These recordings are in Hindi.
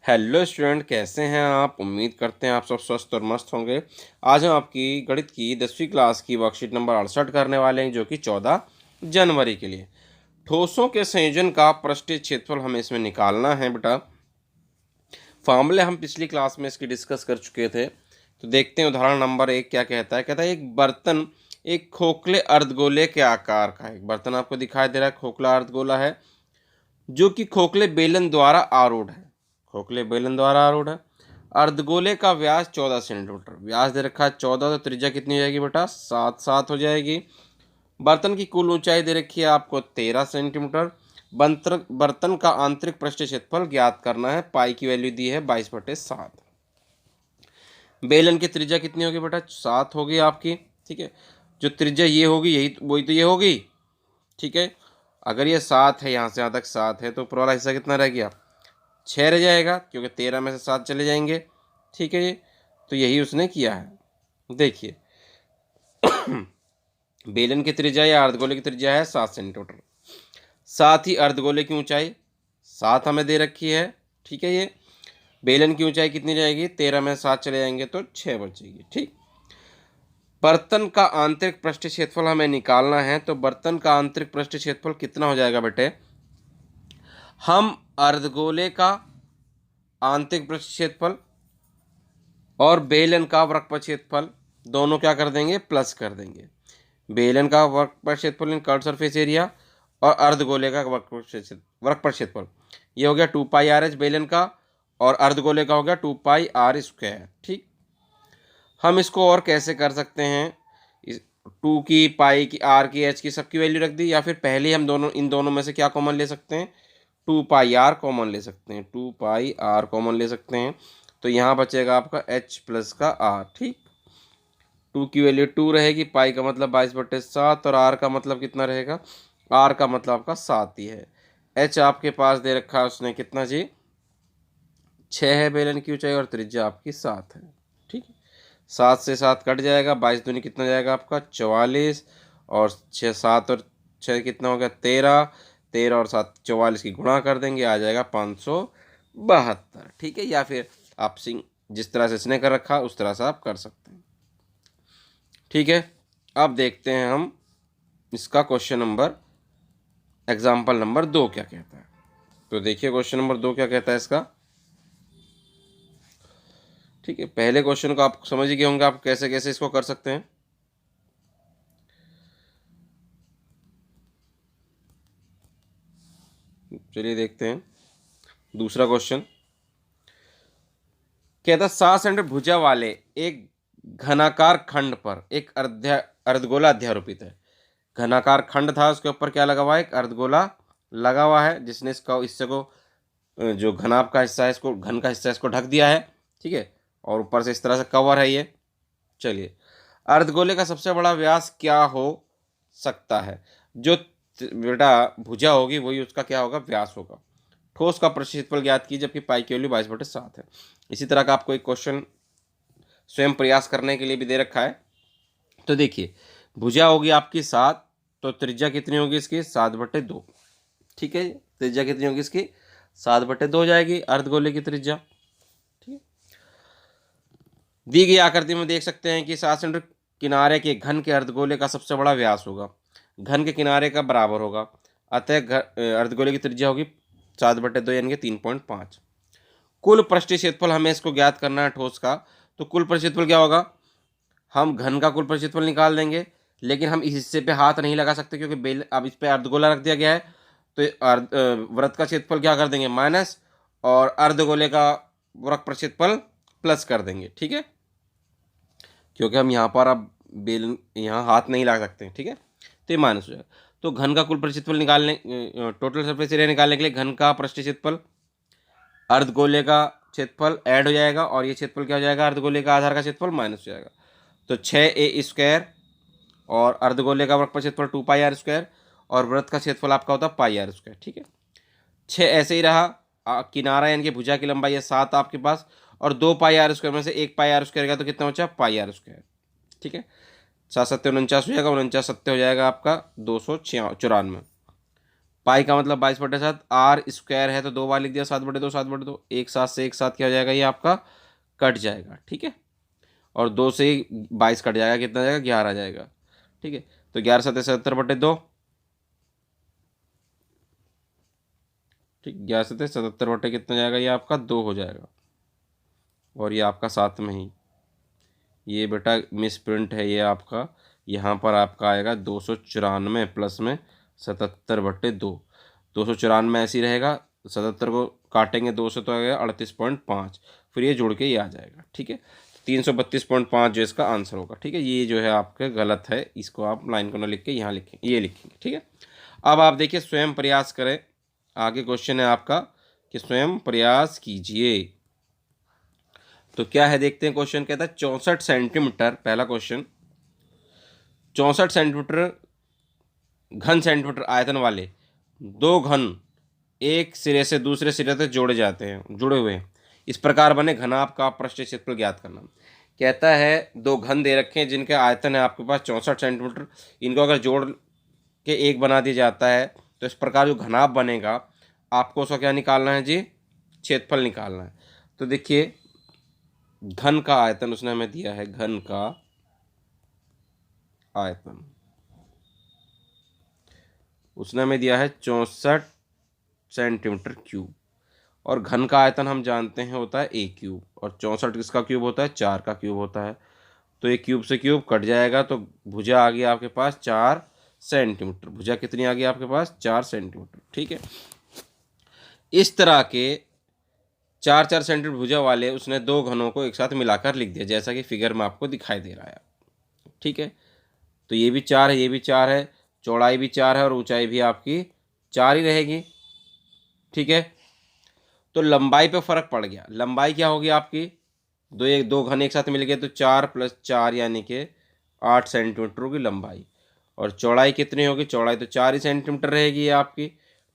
हेलो स्टूडेंट, कैसे हैं आप। उम्मीद करते हैं आप सब स्वस्थ और मस्त होंगे। आज हम आपकी गणित की 10वीं क्लास की वर्कशीट नंबर 68 करने वाले हैं, जो कि 14 जनवरी के लिए। ठोसों के संयोजन का पृष्ठीय क्षेत्रफल हमें इसमें निकालना है बेटा। फॉर्मूले हम पिछली क्लास में इसकी डिस्कस कर चुके थे। तो देखते हैं उदाहरण नंबर 1 क्या कहता है। कहता है एक बर्तन एक खोखले अर्धगोले के आकार का है। एक बर्तन आपको दिखाई दे रहा है, खोखला अर्धगोला है, जो कि खोखले बेलन द्वारा आरूढ़ है। खोखले बेलन द्वारा आरूढ़ है। अर्धगोले का व्यास 14 सेंटीमीटर, व्यास दे रखा है 14, तो त्रिज्या कितनी हो जाएगी बेटा, 7 हो जाएगी। बर्तन की कुल ऊंचाई दे रखी है आपको 13 सेंटीमीटर। बर्तन का आंतरिक पृष्ठीय क्षेत्रफल ज्ञात करना है। पाई की वैल्यू दी है 22/7। बेलन की त्रिज्या कितनी होगी बेटा, 7 होगी आपकी। ठीक है, जो त्रिज्या ये होगी यही वही तो ये होगी। ठीक है, अगर ये 7 है, यहाँ से यहाँ तक 7 है, तो ऊपर वाला हिस्सा कितना रह गया, 6 रह जाएगा, क्योंकि 13 में से 7 चले जाएंगे। ठीक है, ये तो यही उसने किया है। देखिए बेलन की त्रिज्या या अर्धगोले की त्रिज्या है 7 सेंटीमीटर। साथ ही अर्धगोले की ऊंचाई 7 हमें दे रखी है। ठीक है, ये बेलन की ऊंचाई कितनी जाएगी, 13 में 7 चले जाएंगे तो 6 बचेगी। ठीक, बर्तन का आंतरिक पृष्ठीय क्षेत्रफल हमें निकालना है। तो बर्तन का आंतरिक पृष्ठीय क्षेत्रफल कितना हो जाएगा बेटे, हम अर्धगोले का आंतरिक पृष्ठीय क्षेत्रफल और बेलन का वृत्तपथ क्षेत्रफल दोनों क्या कर देंगे, प्लस कर देंगे। बेलन का वृत्तपथ क्षेत्रफल इन कर्व सरफेस एरिया और अर्धगोले का वृत्तपथ क्षेत्रफल, ये हो गया 2πr/h बेलन का, और अर्धगोले का हो गया 2πr²। ठीक, हम इसको और कैसे कर सकते हैं, 2 की, पाई की, आर की, एच की, सबकी वैल्यू रख दी, या फिर पहले हम इन दोनों में से क्या कॉमन ले सकते हैं, 2πr कॉमन ले सकते हैं। 2πr कॉमन ले सकते हैं, तो यहाँ बचेगा आपका h प्लस का r। ठीक, 2 की वैल्यू 2 रहेगी, पाई का मतलब 22/7, और r का मतलब कितना रहेगा, r का मतलब आपका 7 ही है। h आपके पास दे रखा है उसने कितना जी, 6 है बेलन की ऊंचाई, और त्रिज्या आपकी 7 है। ठीक है, 7 से 7 कट जाएगा, 22 दूनी कितना जाएगा आपका 44, और 6 7 और 6 कितना हो गया 13, 13 और 7 44 की गुणा कर देंगे, आ जाएगा 572। ठीक है, या फिर आप जिस तरह से इसने कर रखा उस तरह से आप कर सकते हैं। ठीक है, अब देखते हैं हम इसका क्वेश्चन नंबर, एग्जाम्पल नंबर 2 क्या कहता है। तो देखिए क्वेश्चन नंबर 2 क्या कहता है इसका। ठीक है, पहले क्वेश्चन को आप समझ गए होंगे आप कैसे कैसे इसको कर सकते हैं। चलिए देखते हैं दूसरा क्वेश्चन। कहता 7 सेंटीमीटर भुजा वाले एक घनाकार खंड पर एक अर्धगोला अध्यारोपित है। घनाकार खंड था, उसके ऊपर क्या लगा हुआ है, एक अर्धगोला लगा हुआ है, जिसने इसका हिस्से को, जो घनाभ का हिस्सा है, इसको घन का हिस्सा इसको ढक दिया है। ठीक है, और ऊपर से इस तरह से कवर है ये। चलिए, अर्धगोले का सबसे बड़ा व्यास क्या हो सकता है, जो बेटा भुजा होगी वही उसका क्या होगा, व्यास होगा। ठोस का पृष्ठीय क्षेत्रफल ज्ञात की, जबकि पाई की वैल्यू 22/7 है। इसी तरह का आपको एक क्वेश्चन स्वयं प्रयास करने के लिए भी दे रखा है। तो देखिए, भुजा होगी आपकी 7, तो त्रिज्या कितनी होगी इसकी, 7/2। ठीक है, त्रिज्या कितनी होगी इसकी, 7/2 हो जाएगी अर्धगोले की त्रिज्या। ठीक है, दी गई आकृति में देख सकते हैं कि 7 सेंटीमीटर किनारे के घन के अर्धगोले का सबसे बड़ा व्यास होगा, घन के किनारे का बराबर होगा, अतः अर्धगोले की त्रिज्या होगी 7/2 यानी कि 3.5। कुल पृष्ठीय क्षेत्रफल हमें इसको ज्ञात करना है ठोस का। तो कुल पृष्ठीय क्षेत्रफल क्या होगा, हम घन का कुल पृष्ठीय क्षेत्रफल निकाल देंगे, लेकिन हम इस हिस्से पे हाथ नहीं लगा सकते, क्योंकि बेल अब इस पे अर्धगोला रख दिया गया है। तो वृत्त का क्षेत्रफल क्या कर देंगे, माइनस, और अर्धगोले का वृत्त पर क्षेत्रफल प्लस कर देंगे। ठीक है, क्योंकि हम यहाँ पर अब बेल यहाँ हाथ नहीं लगा सकते। ठीक है, तो ये माइनस हो जाएगा। तो घन का कुल पृष्ठीय क्षेत्रफल निकालने, टोटल सरफेस एरिया निकालने के लिए घन का पृष्ठीय क्षेत्रफल, अर्धगोले का क्षेत्रफल ऐड हो जाएगा, और ये क्षेत्रफल क्या हो जाएगा, अर्धगोले का आधार का क्षेत्रफल माइनस हो जाएगा। तो 6a², और अर्धगोले का वृत्त क्षेत्रफल 2πr², और वृत्त का क्षेत्रफल आपका होता है πr²। ठीक है, 6 ऐसे ही रहा। किनारा यानी कि भुजा की लंबाई है 7 आपके पास, और 2πr² में से 1πr² गया, तो कितना बचा, πr²। ठीक है, 7 7 49 हो जाएगा, 49 7 हो जाएगा आपका 294। पाई का मतलब 22/7, आर स्क्वायर है तो 2 बार लिख दिया, 7/2 7/2, एक साथ से एक साथ क्या हो जाएगा, ये आपका कट जाएगा, ठीक है। और 2 से 22 कट जाएगा, कितना आ जाएगा, 11 आ जाएगा, ठीक है। तो 11×7 = 77/2, ठीक, 11×7 = 77 कितना जाएगा, ये आपका 2 हो जाएगा। और ये आपका साथ में ही ये बेटा मिस प्रिंट है, ये आपका यहाँ पर आपका आएगा 294 प्लस में 77/2, 294 ऐसे ही रहेगा, 77 को काटेंगे 2 से तो आएगा 38.5, फिर ये जुड़ के ये आ जाएगा, ठीक है। 332.5 जो इसका आंसर होगा, ठीक है। ये जो है आपके गलत है, इसको आप लाइन को ना लिख के यहाँ लिखें, ये लिखेंगे, ठीक है। अब आप देखिए स्वयं प्रयास करें, आगे क्वेश्चन है आपका कि स्वयं प्रयास कीजिए। तो क्या है देखते हैं, क्वेश्चन कहता है 64 सेंटीमीटर, पहला क्वेश्चन, 64 सेंटीमीटर घन सेंटीमीटर आयतन वाले दो घन एक सिरे से दूसरे सिरे तक जोड़े जाते हैं, जुड़े हुए हैं, इस प्रकार बने घनाभ का पृष्ठीय क्षेत्रफल ज्ञात करना। कहता है दो घन दे रखे हैं जिनके आयतन है आपके पास 64 सेंटीमीटर, इनको अगर जोड़ के एक बना दिया जाता है तो इस प्रकार जो घनाभ बनेगा आपको उसका क्या निकालना है जी, क्षेत्रफल निकालना है। तो देखिए घन का आयतन उसने हमें दिया है, घन का आयतन उसने हमें दिया है 64 सेंटीमीटर क्यूब, और घन का आयतन हम जानते हैं होता है ए क्यूब, और 64 किसका क्यूब होता है, 4 का क्यूब होता है। तो ये क्यूब से क्यूब कट जाएगा, तो भुजा आ गई आपके पास 4 सेंटीमीटर, भुजा कितनी आ गई आपके पास, 4 सेंटीमीटर, ठीक है। इस तरह के 4-4 सेंटीमीटर भुजा वाले उसने दो घनों को एक साथ मिलाकर लिख दिया, जैसा कि फिगर में आपको दिखाई दे रहा है, ठीक है। तो ये भी 4 है, ये भी 4 है, चौड़ाई भी 4 है और ऊंचाई भी आपकी 4 ही रहेगी, ठीक है। तो लंबाई पे फर्क पड़ गया, लंबाई क्या होगी आपकी, दो घन एक साथ मिल गए तो 4 + 4 यानी कि 8 सेंटीमीटर होगी लंबाई, और चौड़ाई कितनी होगी, चौड़ाई तो 4 ही सेंटीमीटर रहेगी ये आपकी,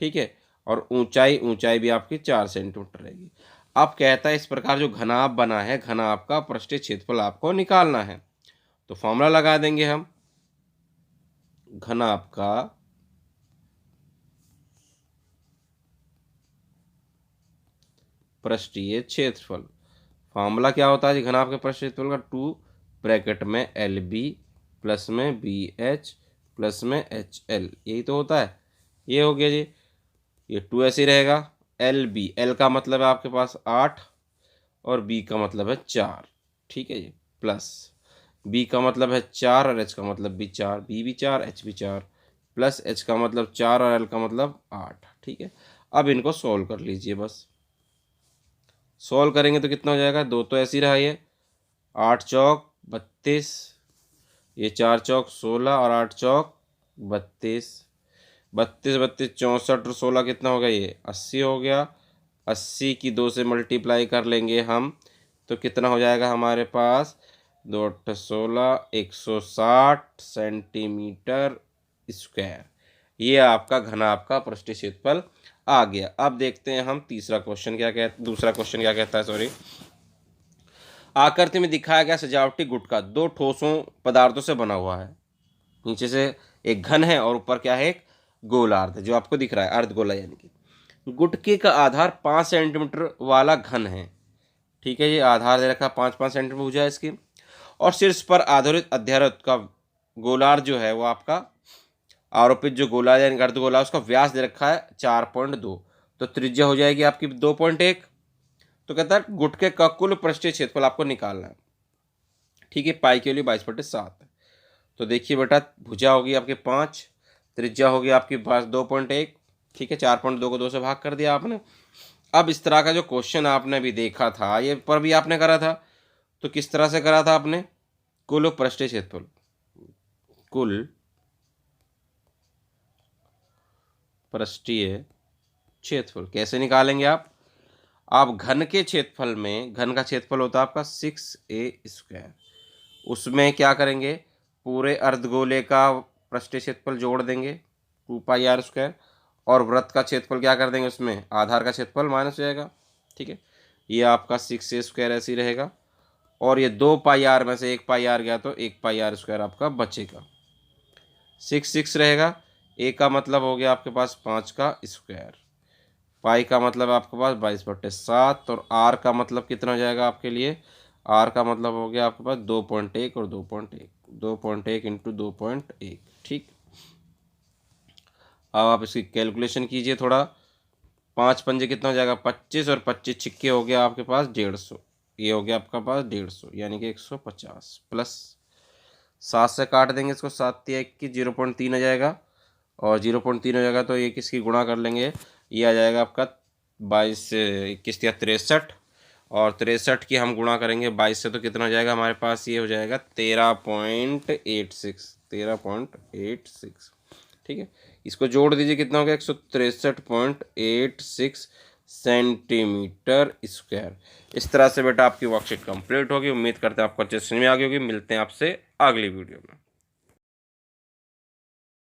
ठीक है। और ऊंचाई भी आपकी 4 सेंटीमीटर रहेगी। अब कहता है इस प्रकार जो घनाभ बना है, घनाभ का पृष्ठीय क्षेत्रफल आपको निकालना है। तो फॉर्मूला लगा देंगे हम, घनाभ का पृष्ठीय क्षेत्रफल, फॉर्मूला क्या होता है जी घनाभ के पृष्ठीय क्षेत्रफल का, 2 ब्रैकेट में LB प्लस में BH प्लस में HL, यही तो होता है। ये हो गया जी, ये 2 ऐसे ही रहेगा, LB, L का मतलब है आपके पास 8 और B का मतलब है 4, ठीक है जी, प्लस B का मतलब है 4 और H का मतलब भी 4, B भी 4 H भी 4, प्लस H का मतलब 4 और L का मतलब 8, ठीक है। अब इनको सोल्व कर लीजिए, बस सोल्व करेंगे तो कितना हो जाएगा, 2 तो ऐसे ही रहा, ये 8 चौक 32, ये 4 चौक 16 और 8 चौक 32, 32 32 64 और 16 कितना हो गया, ये 80 हो गया। 80 की 2 से मल्टीप्लाई कर लेंगे हम तो कितना हो जाएगा हमारे पास, 2 8 16, 160 सेंटीमीटर स्क्वायर। ये आपका घनाभ का पृष्ठीय क्षेत्रफल आ गया। अब देखते हैं हम तीसरा क्वेश्चन क्या कहता, दूसरा क्वेश्चन क्या कहता है, सॉरी। आकृति में दिखाया गया सजावटी गुटका दो ठोसों पदार्थों से बना हुआ है, नीचे से एक घन है और ऊपर क्या है, एक गोलार्ध जो आपको दिख रहा है, अर्धगोला, यानी कि गुटके का आधार 5 सेंटीमीटर वाला घन है, ठीक है। ये आधार दे रखा 5-5 सेंटीमीटर भुजा है इसकी, और शीर्ष पर आधारित अध्यारोत का गोलार्ध जो है वो आपका आरोपित जो गोला यानी अर्धगोला उसका व्यास दे रखा है 4.2, तो त्रिज्या हो जाएगी आपकी 2.1। तो कहता है गुटके का कुल पृष्ठीय क्षेत्रफल आपको निकालना है, ठीक है। पाई के लिए 22/7 है। तो देखिए बेटा भुजा होगी आपके 5, त्रिज्या होगी आपके पास 2.1, ठीक है। 4.2 को 2 से भाग कर दिया आपने। अब इस तरह का जो क्वेश्चन आपने भी देखा था, ये पर भी आपने करा था, तो किस तरह से करा था आपने, कुल पृष्ठीय क्षेत्रफल, कुल पृष्ठीय क्षेत्रफल कैसे निकालेंगे आप घन के क्षेत्रफल में, घन का क्षेत्रफल होता है आपका 6a², उसमें क्या करेंगे, पूरे अर्धगोले का पृष्ठीय क्षेत्रफल जोड़ देंगे 2πr², और वृत्त का क्षेत्रफल क्या कर देंगे, उसमें आधार का क्षेत्रफल माइनस हो जाएगा, ठीक है। ये आपका 6a² ऐसे ही रहेगा, और ये 2πr में से 1πr गया तो 1πr² आपका बचेगा, 6 6 रहेगा, ए का मतलब हो गया आपके पास 5 का स्क्वायर, पाई का मतलब आपके पास 22/7, और आर का मतलब कितना हो जाएगा आपके लिए, आर का मतलब हो गया आपके पास 2.1 और 2.1, 2.1 इंटू 2.1। ठीक, अब आप इसकी कैलकुलेशन कीजिए थोड़ा। 5 पंजे कितना हो जाएगा 25, और 25 छिक्के हो गया आपके पास 150, ये हो गया आपका पास 150 यानी कि 150 प्लस 7 से काट देंगे इसको, 7×3 = 0.3 आ जाएगा, और 0.3 हो जाएगा तो ये किसकी गुणा कर लेंगे, ये आ जाएगा आपका 22 से 21 या 63, और 63 की हम गुणा करेंगे 22 से तो कितना हो जाएगा हमारे पास, ये हो जाएगा 13.86, 13.86। ठीक है, इसको जोड़ दीजिए कितना हो गया 163.86 सेंटीमीटर स्क्वायर। इस तरह से बेटा आपकी वर्कशीट कंप्लीट होगी। उम्मीद करते हैं आपको अच्छे से समझ में आ गई होगी। मिलते हैं आपसे अगली वीडियो में।